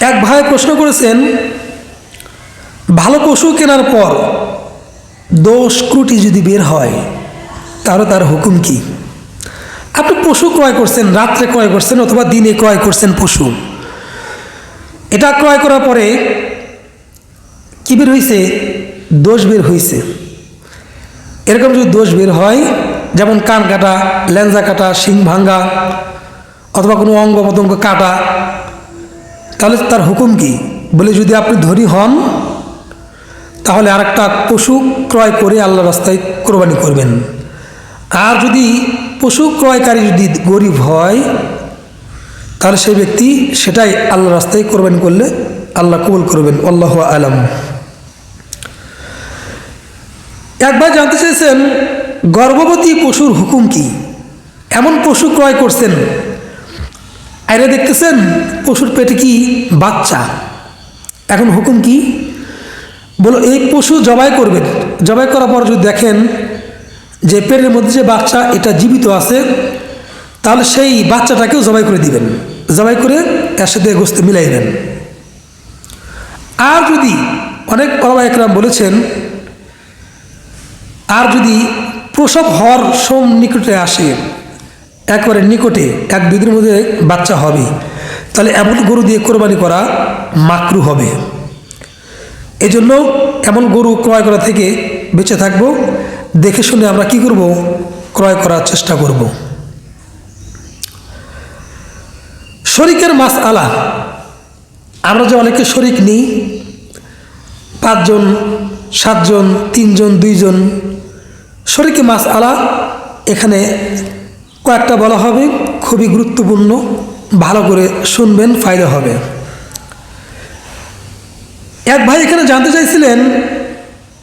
এক ভাই প্রশ্ন করেছেন, ভালো পশু কেনার পর দোষ ত্রুটি যদি বের হয় তাহলে তার হুকুম কি? আপনি পশু ক্রয় করছেন, রাত্রে ক্রয় করছেন অথবা দিনে ক্রয় করছেন পশু, এটা ক্রয় করার পরে কি বের হয়েছে? দোষ বের হয়েছে। এরকম যদি দোষ বের হয়, যেমন কান কাটা, লেঞ্জা কাটা, শিং ভাঙ্গা অথবা কোনো অঙ্গ প্রত্যঙ্গ কাটা, তাহলে তার হুকুম কি? বলে যদি আপনি ধনী হন তাহলে আরেকটা পশু ক্রয় করে আল্লাহর রাস্তায় কোরবানি করবেন। আর যদি পশু ক্রয়কারী যদি গরিব হয় তাহলে সেই ব্যক্তি সেটাই আল্লাহর রাস্তায় কোরবানি করলে আল্লাহ কবুল করবেন। আল্লাহু আলাম। একবার জানতে চেয়েছেন, গর্ভবতী পশুর হুকুম কি? এমন পশু ক্রয় করছেন, আরে দেখতেছেন পশুর পেটে কি বাচ্চা, এখন হুকুম কি? বলো, এই পশু জবাই করবেন, জবাই করার পর যদি দেখেন যে পেটের মধ্যে যে বাচ্চা এটা জীবিত আছে, তাহলে সেই বাচ্চাটাকেও জবাই করে দিবেন, জবাই করে এর সাথে গোশত মিলাইবেন। আর যদি অনেক ওলামা একরাম বলেছেন, আর যদি প্রসব হওয়ার নিকটে আসে, একবারে নিকটে, এক দুই দিনের মধ্যে বাচ্চা হবে, তাহলে এমন গরু দিয়ে কোরবানি করা মাকরু হবে। এজন্য এমন গরু ক্রয় করা থেকে বেঁচে থাকবো। দেখে শুনে আমরা কি করব? ক্রয় করার চেষ্টা করব। শরিকের মাসআলা, আমরা যে অনেকে শরিক নিই, 5 জন 7 জন 3 জন 2 জন, শরিকে মাসআলা এখানে কয়েকটা বলা হবে, খুবই গুরুত্বপূর্ণ, ভালো করে শুনবেন, ফায়দা হবে। এক ভাই এখানে জানতে চাইছিলেন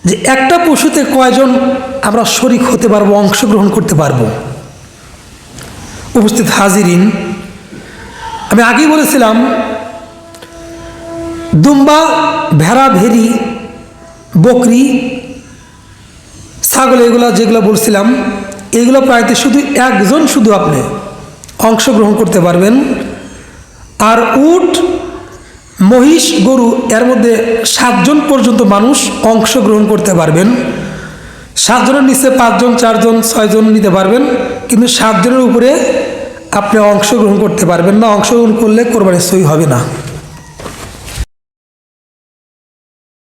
যে একটা পশুতে কয়জন আমরা শরিক হতে পারবো, অংশগ্রহণ করতে পারবো? উপস্থিত হাজিরিন, আমি আগেই বলেছিলাম দুম্বা, ভেড়া, ভেড়ি, বকরি, ছাগল, এগুলো যেগুলো বলছিলাম, এইগুলো প্রায়তে শুধু একজন শুধু আপনি অংশগ্রহণ করতে পারবেন। আর উট, মহিষ, গরু, এর মধ্যে 7 জন পর্যন্ত মানুষ অংশগ্রহণ করতে পারবেন। 7 জনের নিচে 5 জন 4 জন 6 জন নিতে পারবেন, কিন্তু 7 জনের উপরে আপনি অংশগ্রহণ করতে পারবেন না। অংশগ্রহণ করলে কোরবানি সই হবে না।